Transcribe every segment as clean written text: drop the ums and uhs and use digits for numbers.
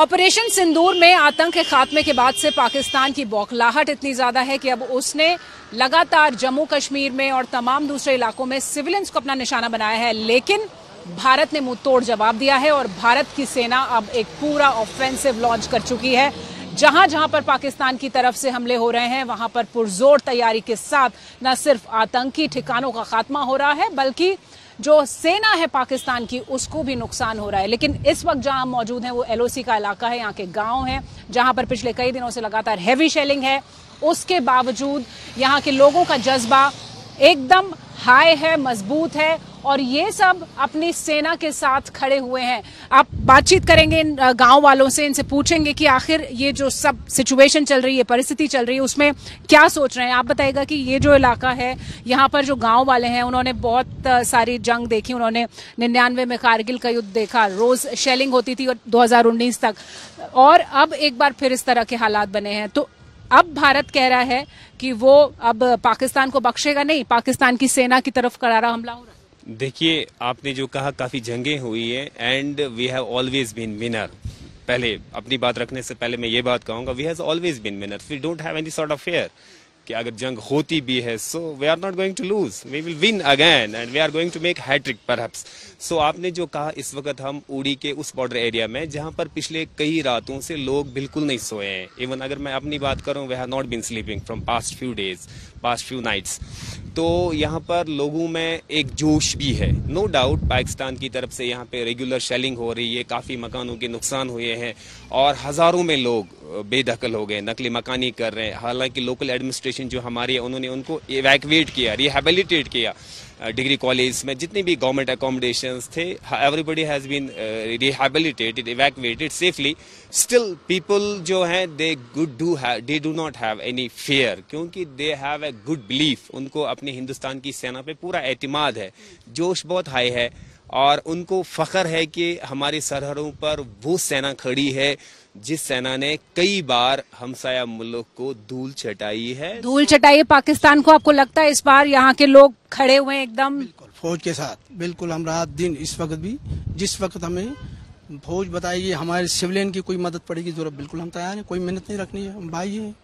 Operation सिंदूर में आतंक के खात्मे के बाद से पाकिस्तान की बौखलाहट इतनी ज्यादा है कि अब उसने लगातार जम्मू कश्मीर में और तमाम दूसरे इलाकों में सिविलियंस को अपना निशाना बनाया है। लेकिन भारत ने मुंह तोड़ जवाब दिया है और भारत की सेना अब एक पूरा ऑफेंसिव लॉन्च कर चुकी है। जहां जहां पर पाकिस्तान की तरफ से हमले हो रहे हैं वहां पर पुरजोर तैयारी के साथ न सिर्फ आतंकी ठिकानों का खात्मा हो रहा है बल्कि जो सेना है पाकिस्तान की उसको भी नुकसान हो रहा है। लेकिन इस वक्त जहां हम मौजूद हैं वो LOC का इलाका है, यहाँ के गांव हैं जहां पर पिछले कई दिनों से लगातार हैवी शेलिंग है। उसके बावजूद यहाँ के लोगों का जज्बा एकदम हाई है, मजबूत है और ये सब अपनी सेना के साथ खड़े हुए हैं। आप बातचीत करेंगे इन गांव वालों से, इनसे पूछेंगे कि आखिर ये जो सब सिचुएशन चल रही है, परिस्थिति चल रही है, उसमें क्या सोच रहे हैं। आप बताइएगा कि ये जो इलाका है, यहाँ पर जो गांव वाले हैं उन्होंने बहुत सारी जंग देखी। उन्होंने 99 में कारगिल का युद्ध देखा, रोज शेलिंग होती थी 2019 तक, और अब एक बार फिर इस तरह के हालात बने हैं। तो अब भारत कह रहा है कि वो अब पाकिस्तान को बख्शेगा नहीं, पाकिस्तान की सेना की तरफ करारा हमला हो रहा है। देखिए, आपने जो कहा काफी जंगें हुई है and we have always been winner. पहले अपनी बात रखने से पहले मैं ये बात कहूंगा, we have always been winner. We don't have any sort of fear कि अगर जंग होती भी है so we are not going to lose, we will win again and we are going to make hattrick perhaps. So आपने जो कहा, इस वक्त हम उड़ी के उस बॉर्डर एरिया में जहां पर पिछले कई रातों से लोग बिल्कुल नहीं सोए हैं। इवन अगर मैं अपनी बात करूं, we have not been sleeping from past few days, past few nights. तो यहाँ पर लोगों में एक जोश भी है। नो डाउट पाकिस्तान की तरफ से यहाँ पे रेगुलर शेलिंग हो रही है, काफ़ी मकानों के नुकसान हुए हैं और हज़ारों में लोग बेदखल हो गए, नकली मकानी कर रहे हैं। हालांकि लोकल एडमिनिस्ट्रेशन जो हमारी है उन्होंने उनको इवैक्यूएट किया, रिहैबिलिटेट किया। डिग्री कॉलेज में जितने भी गवर्नमेंट अकोमोडेशंस थे, everybody has been rehabilitated, evacuated safely. Still people जो हैं they do not have any fear, क्योंकि they have a good belief. उनको अपनी हिंदुस्तान की सेना पे पूरा एतमाद है, जोश बहुत हाई है और उनको फख्र है कि हमारी सरहदों पर वो सेना खड़ी है जिस सेना ने कई बार हमसाया मुल्क को धूल चटाई है। धूल चटाई पाकिस्तान को। आपको लगता है इस बार यहाँ के लोग खड़े हुए हैं एकदम बिल्कुल फौज के साथ? बिल्कुल, हम रात दिन इस वक्त भी जिस वक्त हमें फौज बताएगी हमारे सिविलियन की कोई मदद पड़ेगी जरूरत, बिल्कुल हम तैयार हैं। कोई मेहनत नहीं रखनी है, हम भाई हैं,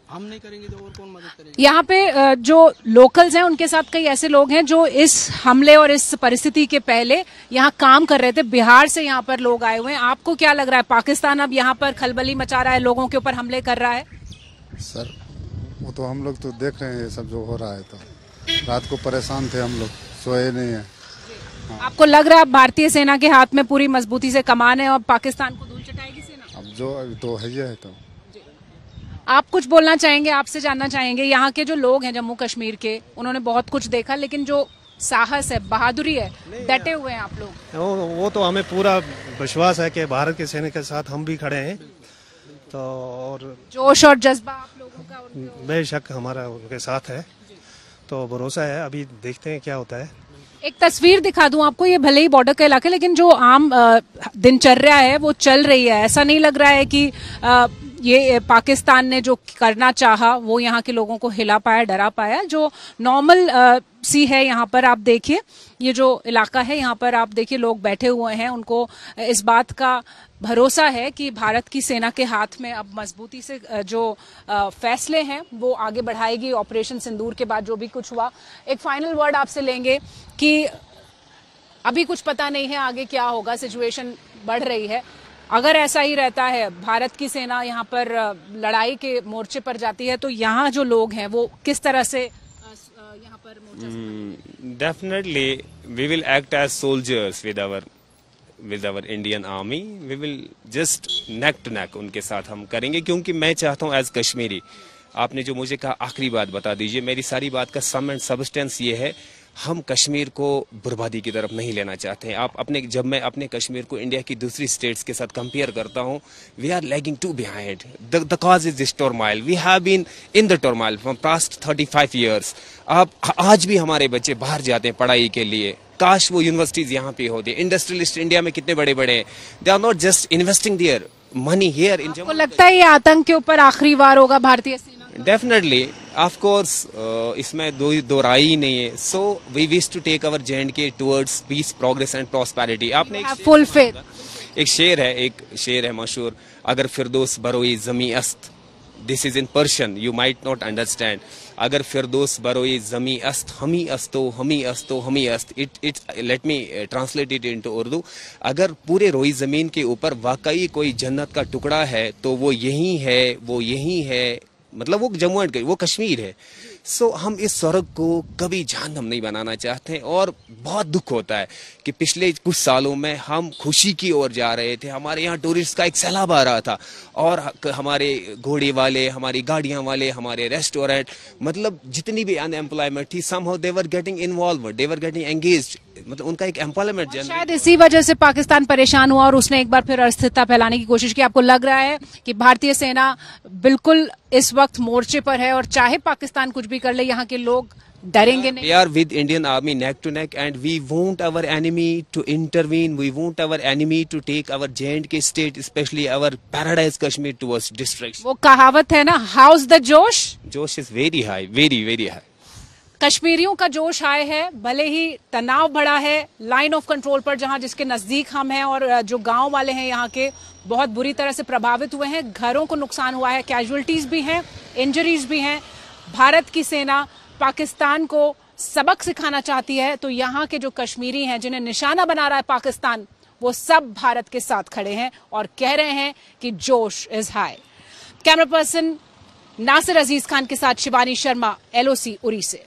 हम नहीं करेंगे तो और कौन मदद करेगा। यहाँ पे जो लोकल्स हैं उनके साथ कई ऐसे लोग हैं जो इस हमले और इस परिस्थिति के पहले यहाँ काम कर रहे थे। बिहार से यहाँ पर लोग आए हुए हैं। आपको क्या लग रहा है, पाकिस्तान अब यहाँ पर खलबली मचा रहा है, लोगों के ऊपर हमले कर रहा है? सर वो तो हम लोग तो देख रहे हैं ये सब जो हो रहा है, तो रात को परेशान थे हम लोग, सोए नहीं है। हाँ। आपको लग रहा है भारतीय सेना के हाथ में पूरी मजबूती से कमान है और पाकिस्तान को धूल चटाएगी सेना? अब जो तो है तो आप कुछ बोलना चाहेंगे? आपसे जानना चाहेंगे, यहाँ के जो लोग हैं जम्मू कश्मीर के, उन्होंने बहुत कुछ देखा लेकिन जो साहस है, बहादुरी है, डटे हुए हैं आप लोग। वो तो हमें पूरा विश्वास है कि भारत के सेना के साथ हम भी खड़े हैं। तो और जोश और जज्बा आप लोगों का बेशक हमारा उनके साथ है, तो भरोसा है। अभी देखते हैं क्या होता है। एक तस्वीर दिखा दूं आपको, ये भले ही बॉर्डर का इलाका है लेकिन जो आम दिनचर्या है वो चल रही है। ऐसा नहीं लग रहा है कि ये पाकिस्तान ने जो करना चाहा वो यहाँ के लोगों को हिला पाया, डरा पाया। जो नॉर्मल सी है यहाँ पर, आप देखिए ये जो इलाका है यहाँ पर आप देखिए लोग बैठे हुए हैं। उनको इस बात का भरोसा है कि भारत की सेना के हाथ में अब मजबूती से जो फैसले हैं वो आगे बढ़ाएगी। ऑपरेशन सिंदूर के बाद जो भी कुछ हुआ, एक फाइनल वर्ड आपसे लेंगे कि अभी कुछ पता नहीं है आगे क्या होगा, सिचुएशन बढ़ रही है। अगर ऐसा ही रहता है, भारत की सेना यहाँ पर लड़ाई के मोर्चे पर जाती है, तो यहाँ जो लोग हैं वो किस तरह से यहाँ पर मोर्चा? Definitely we will act as soldiers with our Indian army. We will just neck to neck उनके साथ हम करेंगे, क्योंकि मैं चाहता हूँ एज कश्मीरी, आपने जो मुझे कहा आखिरी बात बता दीजिए। मेरी सारी बात का सम एंड सबस्टेंस ये है, हम कश्मीर को बर्बादी की तरफ नहीं लेना चाहते हैं। जब मैं अपने कश्मीर को इंडिया की दूसरी स्टेट्स के साथ कंपेयर करता हूं, we are lagging to behind. The cause is this turmoil, we have been in the turmoil from past 35 years. अब आज भी हमारे बच्चे बाहर जाते हैं पढ़ाई के लिए, काश वो यूनिवर्सिटीज यहाँ पे होती। इंडस्ट्रियलिस्ट इंडिया में कितने बड़े बड़े हैं, they are not just investing their money here in. आपको लगता है ये आतंक के ऊपर आखिरी वार होगा भारतीय सेना? डेफिनेटली, ऑफ कोर्स, इसमें दो राय ही नहीं है। So we wish to take our J&K towards peace, progress and prosperity. आपने फुल फेथ? एक शेर है मशहूर, अगर फिरदौस बरोई ज़मी अस्त, this is in Persian, you might not understand. अगर फिरदौस बरोई ज़मी अस्त, हमी अस्तो हमी अस्तो हमी अस्त, it let me translate it into Urdu. अगर पूरे रोई ज़मीन के ऊपर वाकई कोई जन्नत का टुकड़ा है तो वो यही है, मतलब वो जम्मू एंड वो कश्मीर है। सो हम इस स्वर्ग को कभी जहन्नम नहीं बनाना चाहते, और बहुत दुख होता है कि पिछले कुछ सालों में हम खुशी की ओर जा रहे थे, हमारे यहाँ टूरिस्ट का एक सैलाब आ रहा था, और हमारे घोड़े वाले, हमारी गाड़ियां वाले, हमारे रेस्टोरेंट, मतलब जितनी भी अनएम्प्लॉयमेंट थी, somehow they were getting involve, they were getting engaged, मतलब उनका एक एम्प्लॉयमेंट शायद इसी वजह से पाकिस्तान परेशान हुआ और उसने एक बार फिर अस्थिरता फैलाने की कोशिश की। आपको लग रहा है कि भारतीय सेना बिल्कुल इस वक्त मोर्चे पर है और चाहे पाकिस्तान कुछ भी कर ले, यहाँ के लोग डरेंगे नहीं? We are with Indian Army neck to neck, and we want our enemy to intervene. We want our enemy to take our J&K state, especially our Paradise Kashmir, towards destruction. वो कहावत है ना, हाउस द जोश? जोश is very high, very very high. कश्मीरियों का जोश high है, भले ही तनाव बढ़ा है लाइन ऑफ कंट्रोल पर, जहां जिसके नजदीक हम हैं, और जो गांव वाले हैं यहाँ के बहुत बुरी तरह से प्रभावित हुए हैं, घरों को नुकसान हुआ है, कैजुअल्टीज भी हैं, इंजरीज भी हैं। भारत की सेना पाकिस्तान को सबक सिखाना चाहती है, तो यहाँ के जो कश्मीरी हैं जिन्हें निशाना बना रहा है पाकिस्तान, वो सब भारत के साथ खड़े हैं और कह रहे हैं कि जोश is high. Camera person Nasir Aziz Khan के साथ शिवानी शर्मा, LOC उरी से।